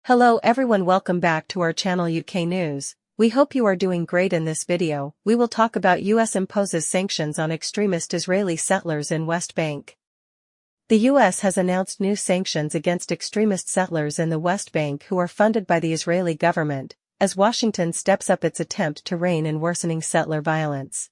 Hello everyone, welcome back to our channel UK News. We hope you are doing great. In this video, we will talk about US imposes sanctions on extremist Israeli settlers in West Bank. The US has announced new sanctions against extremist settlers in the West Bank who are funded by the Israeli government, as Washington steps up its attempt to rein in worsening settler violence.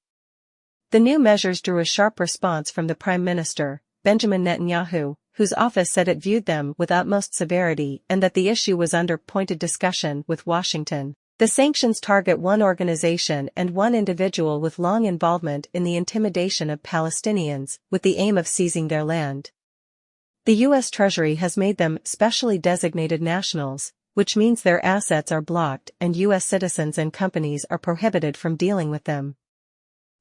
The new measures drew a sharp response from the Prime Minister, Benjamin Netanyahu, whose office said it viewed them with utmost severity and that the issue was under pointed discussion with Washington. The sanctions target one organization and one individual with long involvement in the intimidation of Palestinians, with the aim of seizing their land. The U.S. Treasury has made them specially designated nationals, which means their assets are blocked and U.S. citizens and companies are prohibited from dealing with them.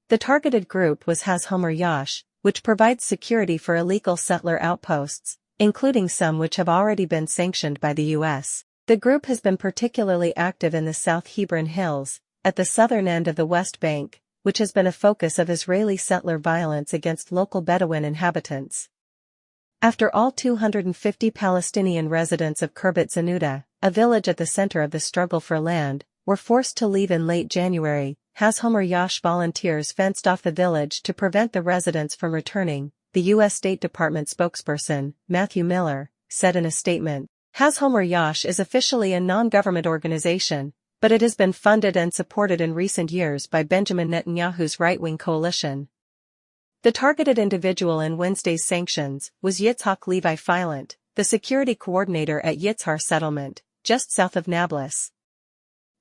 The targeted group was HaShomer Yash, which provides security for illegal settler outposts, including some which have already been sanctioned by the U.S. The group has been particularly active in the South Hebron Hills, at the southern end of the West Bank, which has been a focus of Israeli settler violence against local Bedouin inhabitants. After all 250 Palestinian residents of Kirbet Zanuta, a village at the center of the struggle for land, were forced to leave in late January, HaShomer Yash volunteers fenced off the village to prevent the residents from returning, the U.S. State Department spokesperson, Matthew Miller, said in a statement. HaShomer Yash is officially a non-government organization, but it has been funded and supported in recent years by Benjamin Netanyahu's right-wing coalition. The targeted individual in Wednesday's sanctions was Yitzhak Levi Filant, the security coordinator at Yitzhar settlement, just south of Nablus.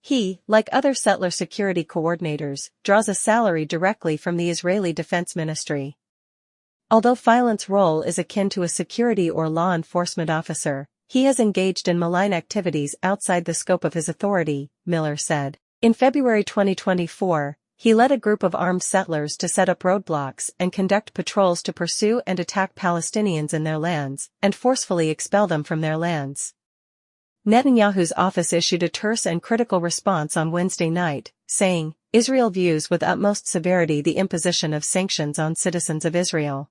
He, like other settler security coordinators, draws a salary directly from the Israeli Defense Ministry. Although Filant's role is akin to a security or law enforcement officer, he has engaged in malign activities outside the scope of his authority, Miller said. In February 2024, he led a group of armed settlers to set up roadblocks and conduct patrols to pursue and attack Palestinians in their lands, and forcefully expel them from their lands. Netanyahu's office issued a terse and critical response on Wednesday night, saying, Israel views with utmost severity the imposition of sanctions on citizens of Israel.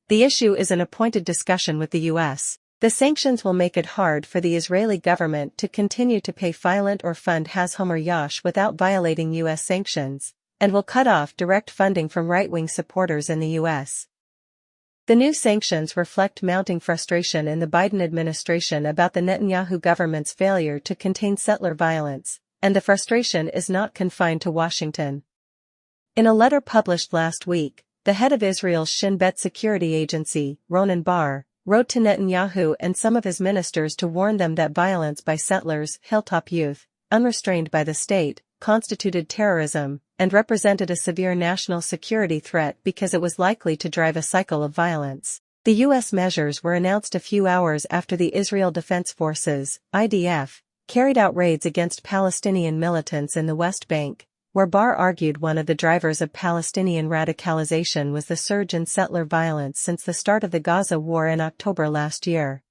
The issue is an appointed discussion with the U.S. The sanctions will make it hard for the Israeli government to continue to pay Filant or fund HaShomer Yash without violating U.S. sanctions, and will cut off direct funding from right-wing supporters in the U.S. The new sanctions reflect mounting frustration in the Biden administration about the Netanyahu government's failure to contain settler violence, and the frustration is not confined to Washington. In a letter published last week, the head of Israel's Shin Bet security agency, Ronen Bar, wrote to Netanyahu and some of his ministers to warn them that violence by settlers, hilltop youth, unrestrained by the state, constituted terrorism, and represented a severe national security threat because it was likely to drive a cycle of violence. The U.S. measures were announced a few hours after the Israel Defense Forces, IDF, carried out raids against Palestinian militants in the West Bank, where Bar argued one of the drivers of Palestinian radicalization was the surge in settler violence since the start of the Gaza war in October last year.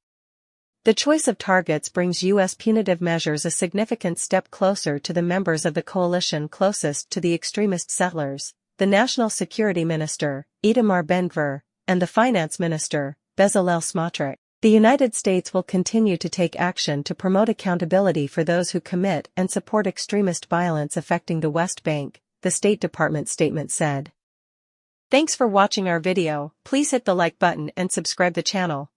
The choice of targets brings U.S. punitive measures a significant step closer to the members of the coalition closest to the extremist settlers, the National Security Minister, Itamar Ben-Gvir, and the Finance Minister, Bezalel Smotrich. The United States will continue to take action to promote accountability for those who commit and support extremist violence affecting the West Bank, the State Department statement said. Thanks for watching our video. Please hit the like button and subscribe the channel.